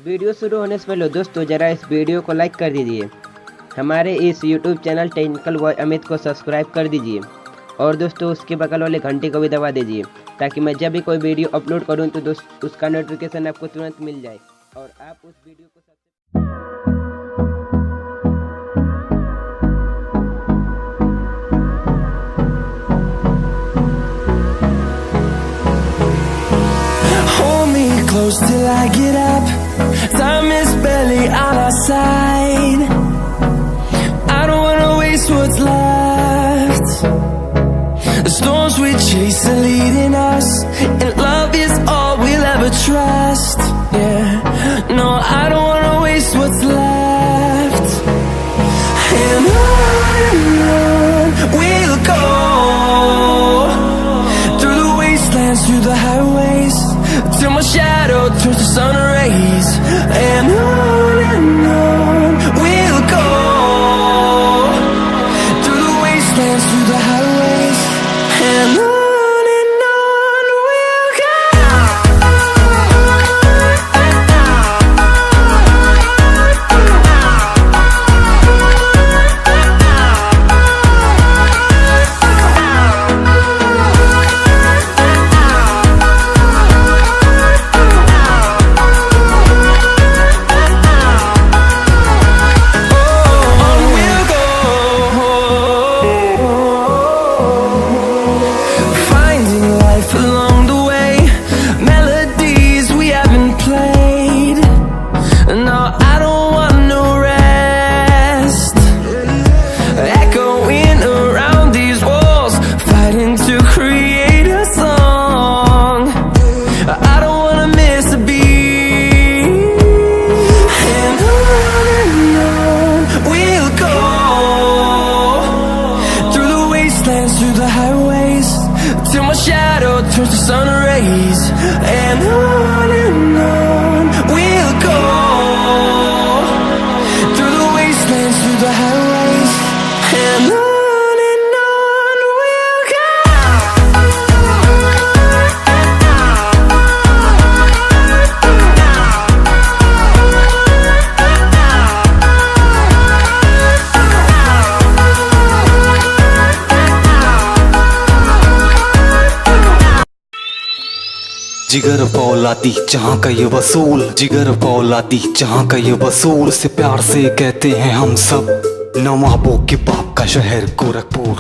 Video शुरू होने से पहले दोस्तों ज़रा इस वीडियो को लाइक कर दीजिए। हमारे इस YouTube channel technical boy Amit को सब्सक्राइब कर दीजिए और दोस्तों उसके बगल वाले घंटे को भी दबा दीजिए ताकि मैं जब भी कोई वीडियो अपलोड करूं तो दोस्त उसका नोटिफिकेशन आपको तुरंत मिल जाए और आप उस वीडियो को close till I get up. Time is barely on our side. I don't wanna waste what's left. The storms we chase are leading us, and love is all we'll ever trust. Yeah, no, I don't wanna waste what's left. And on we'll go, through the wastelands, through the highways, till my shadow turns to sun rays. And on we'll go, through the wastelands, through the highways. And on we'll go. Through the highways, till my shadow turns to sun rays. And on we'll go, through the wastelands, through the highways. And on we'll go. जिगर फौलादी जहाँ का ये वसूल, जिगर फौलादी जहाँ का ये वसूल, से प्यार से कहते हैं हम सब नवाबों के बाप का शहर गोरखपुर।